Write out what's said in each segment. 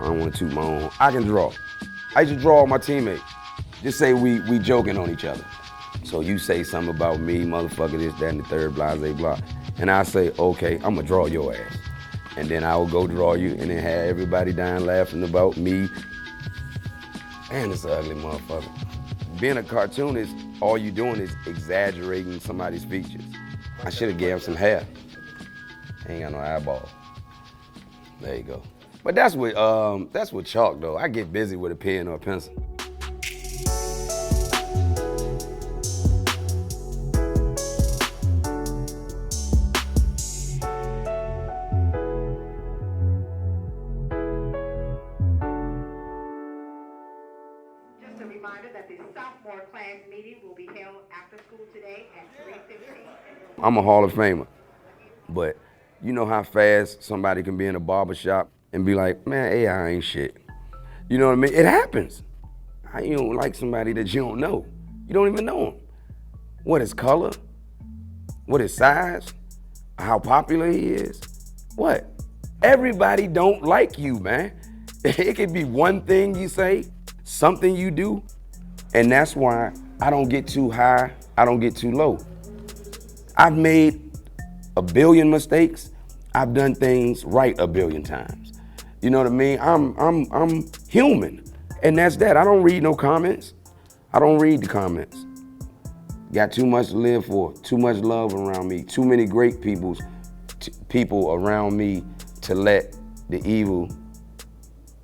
I don't want to toot my own. I can draw. I used to draw all my teammates. Just say we joking on each other. So you say something about me, motherfucker, this, that, and the third, blah, blah, blah. And I say, okay, I'm gonna draw your ass. And then I will go draw you and then have everybody down laughing about me. Man, it's an ugly motherfucker. Being a cartoonist, all you doing is exaggerating somebody's features. I should have gave him some hair. Ain't got no eyeball. There you go. But that's with chalk though. I get busy with a pen or a pencil. Just a reminder that the sophomore class meeting will be held after school today at 3:15. I'm a Hall of Famer, but you know how fast somebody can be in a barber shop and be like, man, AI ain't shit. You know what I mean? It happens. How you don't like somebody that you don't know? You don't even know him. What his color? What his size? How popular he is? What? Everybody don't like you, man. It could be one thing you say, something you do, and that's why I don't get too high, I don't get too low. I've made a billion mistakes. I've done things right a billion times. You know what I mean? I'm human, and that's that. I don't read no comments. I don't read the comments. Got too much to live for, too much love around me, too many great people around me to let the evil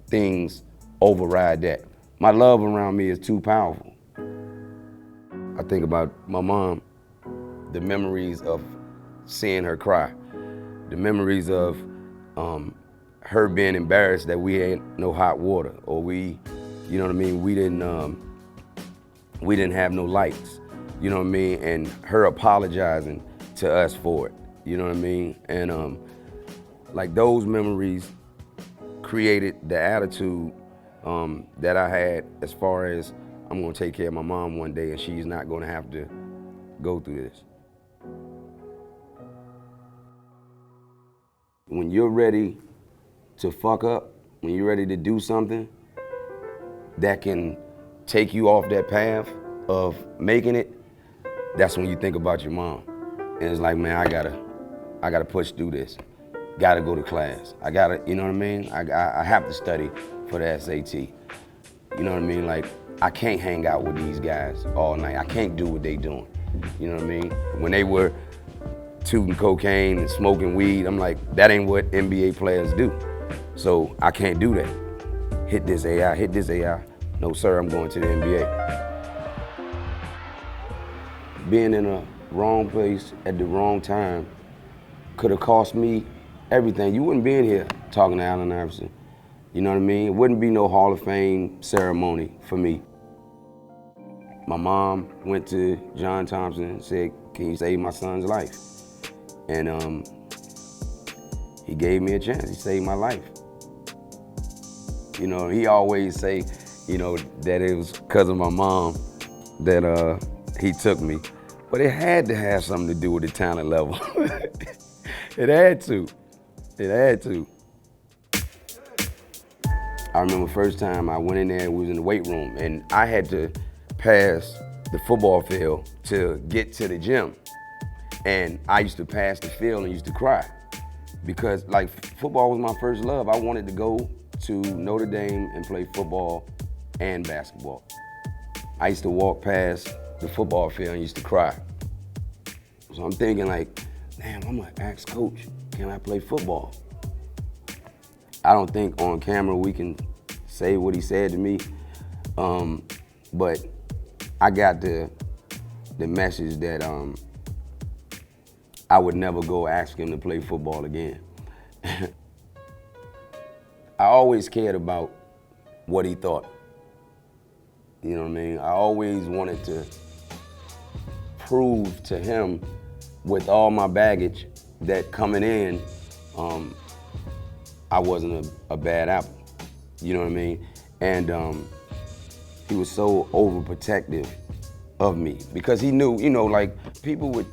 things override that. My love around me is too powerful. I think about my mom, the memories of seeing her cry, the memories of her being embarrassed that we ain't no hot water, or we, you know what I mean, we didn't have no lights, you know what I mean, and her apologizing to us for it, you know what I mean, and like those memories created the attitude that I had as far as I'm gonna take care of my mom one day and she's not gonna have to go through this. When you're ready to fuck up, when you're ready to do something that can take you off that path of making it, that's when you think about your mom. And it's like, man, I gotta push through this. Gotta go to class. I gotta, you know what I mean? I have to study for the SAT. You know what I mean? Like, I can't hang out with these guys all night. I can't do what they doing. You know what I mean? When they were tooting cocaine and smoking weed, I'm like, that ain't what NBA players do. So I can't do that. Hit this AI, hit this AI. No, sir, I'm going to the NBA. Being in a wrong place at the wrong time could have cost me everything. You wouldn't be in here talking to Allen Iverson. You know what I mean? It wouldn't be no Hall of Fame ceremony for me. My mom went to John Thompson and said, can you save my son's life? And he gave me a chance. He saved my life. You know, he always say, you know, that it was because of my mom that he took me. But it had to have something to do with the talent level. It had to. It had to. I remember first time I went in there, we was in the weight room, and I had to pass the football field to get to the gym. And I used to pass the field and used to cry because like football was my first love. I wanted to go to Notre Dame and play football and basketball. I used to walk past the football field and used to cry. So I'm thinking like, damn, I'm gonna ask coach, can I play football? I don't think on camera we can say what he said to me, but I got the message that I would never go ask him to play football again. I always cared about what he thought. You know what I mean? I always wanted to prove to him with all my baggage that coming in, I wasn't a bad apple. You know what I mean? And he was so overprotective of me because he knew, you know, like people would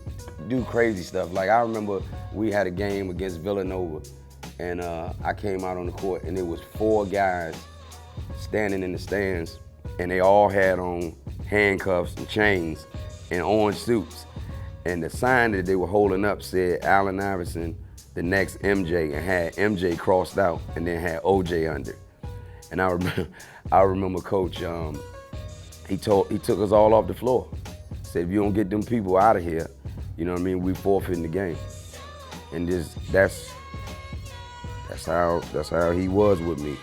do crazy stuff. Like I remember we had a game against Villanova And I came out on the court, and it was 4 guys standing in the stands, and they all had on handcuffs and chains and orange suits. And the sign that they were holding up said Allen Iverson, the next MJ, and had MJ crossed out and then had OJ under. And I remember Coach, he took us all off the floor. Said, if you don't get them people out of here, you know what I mean, we forfeiting the game. And that's how he was with me.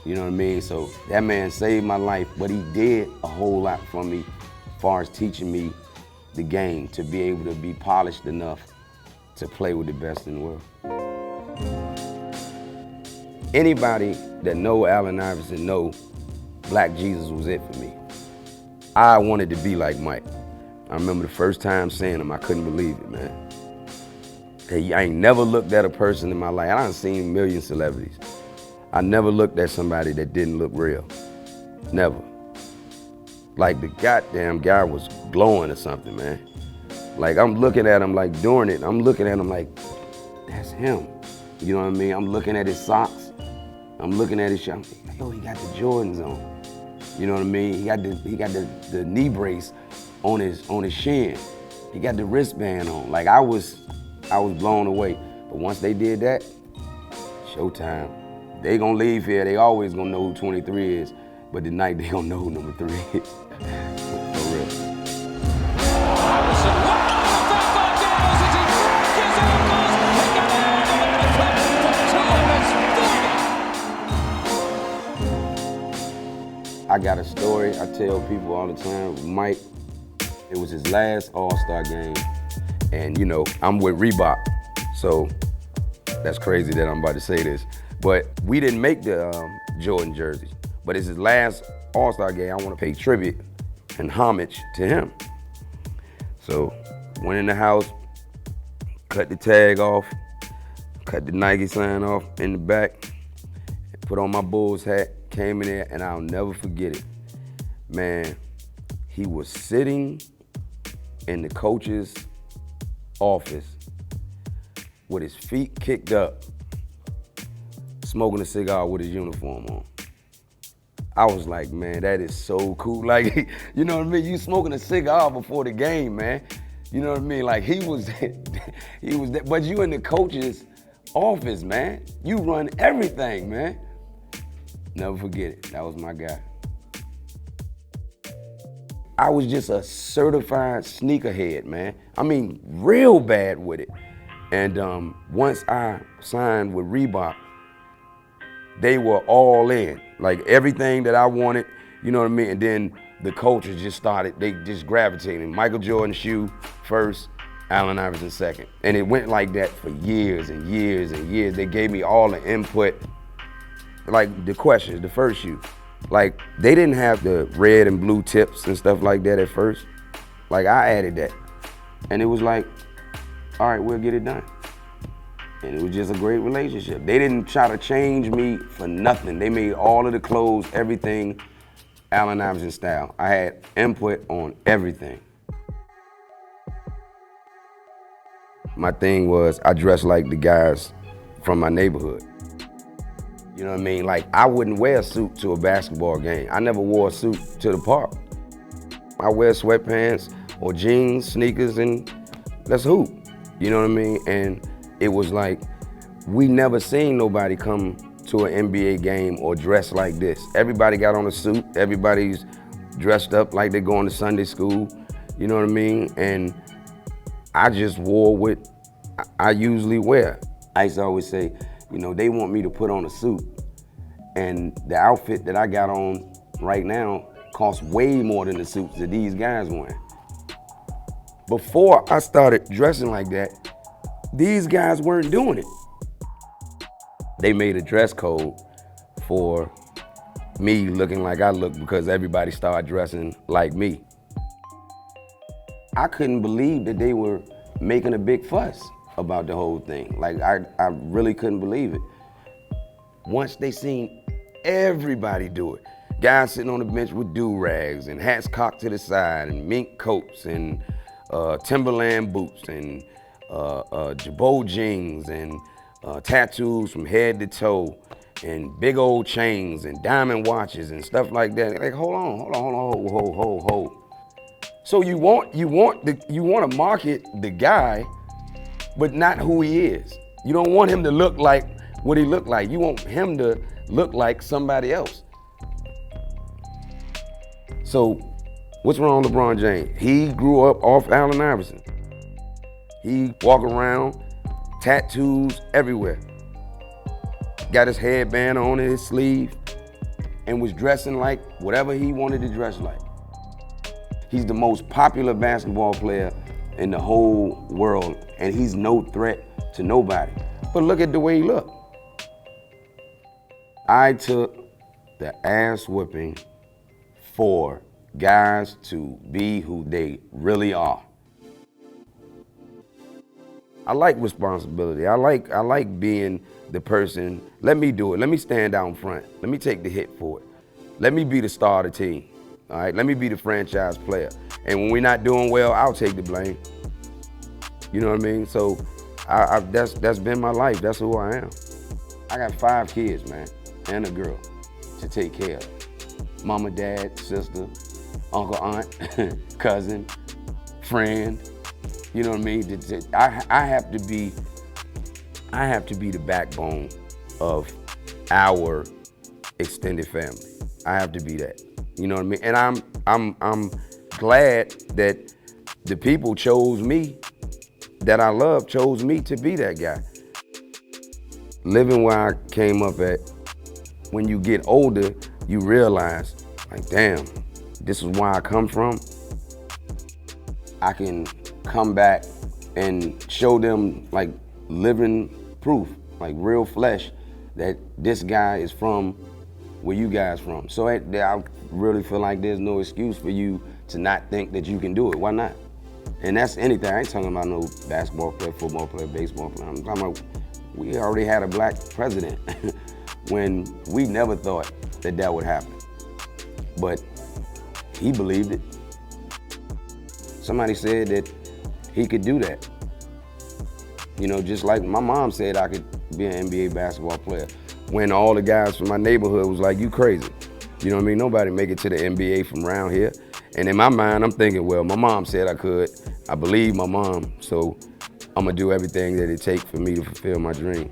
You know what I mean? So that man saved my life, but he did a whole lot for me as far as teaching me the game, to be able to be polished enough to play with the best in the world. Anybody that know Allen Iverson know Black Jesus was it for me. I wanted to be like Mike. I remember the first time seeing him, I couldn't believe it, man. Hey, I ain't never looked at a person in my life. I done seen million celebrities. I never looked at somebody that didn't look real. Never. Like the goddamn guy was glowing or something, man. Like I'm looking at him like during it, I'm looking at him like, that's him. You know what I mean? I'm looking at his socks. I'm looking at his shirt. I'm like, yo, he got the Jordans on. You know what I mean? He got the knee brace on his shin. He got the wristband on. Like I was blown away. But once they did that, showtime. They gonna leave here. They always gonna know who 23 is. But tonight they gonna know who number 3 is. For real. I got a story I tell people all the time. Mike, it was his last AllStar game. And you know, I'm with Reebok. So that's crazy that I'm about to say this. But we didn't make the Jordan jerseys. But it's his last AllStar game. I want to pay tribute and homage to him. So went in the house, cut the tag off, cut the Nike sign off in the back, put on my Bulls hat, came in there, and I'll never forget it. Man, he was sitting in the coach's office with his feet kicked up, smoking a cigar with his uniform on. I was like, man, that is so cool. Like, you know what I mean? You smoking a cigar before the game, man. You know what I mean? Like he was but you in the coach's office, man. You run everything, man. Never forget it, that was my guy. I was just a certified sneakerhead, man. I mean, real bad with it. And once I signed with Reebok, they were all in. Like everything that I wanted, you know what I mean? And then the coaches just started, they just gravitated. Michael Jordan shoe first, Allen Iverson second. And it went like that for years and years and years. They gave me all the input. Like the questions, the first shoe. Like they didn't have the red and blue tips and stuff like that at first. Like I added that. And it was like, all right, we'll get it done. And it was just a great relationship. They didn't try to change me for nothing. They made all of the clothes, everything, Allen Iverson style. I had input on everything. My thing was I dressed like the guys from my neighborhood. You know what I mean? Like I wouldn't wear a suit to a basketball game. I never wore a suit to the park. I wear sweatpants or jeans, sneakers, and let's hoop. You know what I mean? And it was like, we never seen nobody come to an NBA game or dress like this. Everybody got on a suit. Everybody's dressed up like they're going to Sunday school. You know what I mean? And I just wore what I usually wear. I used to always say, you know, they want me to put on a suit. And the outfit that I got on right now costs way more than the suits that these guys wear. Before I started dressing like that, these guys weren't doing it. They made a dress code for me looking like I look because everybody started dressing like me. I couldn't believe that they were making a big fuss about the whole thing. Like, I really couldn't believe it. Once they seen everybody do it, guys sitting on the bench with do-rags and hats cocked to the side and mink coats and Timberland boots and Jabot jeans and tattoos from head to toe, and big old chains and diamond watches and stuff like that. Like, hold on, hold. So you want to market the guy, but not who he is. You don't want him to look like what he looked like. You want him to look like somebody else. So what's wrong with Brawn Jane? He grew up off Allen Iverson. He walk around, tattoos everywhere. Got his headband on his sleeve and was dressing like whatever he wanted to dress like. He's the most popular basketball player in the whole world, and he's no threat to nobody. But look at the way he looked. I took the ass whipping for guys to be who they really are. I like responsibility. I like being the person. Let me do it. Let me stand out front. Let me take the hit for it. Let me be the star of the team. All right, let me be the franchise player. And when we're not doing well, I'll take the blame. You know what I mean? So that's been my life. That's who I am. I got 5 kids, man, and a girl to take care of. Mama, dad, sister, uncle, aunt, cousin, friend. You know what I mean? I have to be the backbone of our extended family. I have to be that. You know what I mean? And I'm glad that the people chose me, that I love, chose me to be that guy. Living where I came up at, when you get older, you realize, like, damn, this is where I come from. I can come back and show them, like, living proof, like real flesh, that this guy is from where you guys from. So I really feel like there's no excuse for you to not think that you can do it. Why not? And that's anything. I ain't talking about no basketball player, football player, baseball player. I'm talking about, we already had a black president when we never thought that that would happen. But he believed it. Somebody said that he could do that. You know, just like my mom said I could be an NBA basketball player, when all the guys from my neighborhood was like, you crazy. You know what I mean? Nobody make it to the NBA from around here. And in my mind, I'm thinking, well, my mom said I could. I believe my mom, so I'm gonna do everything that it takes for me to fulfill my dream.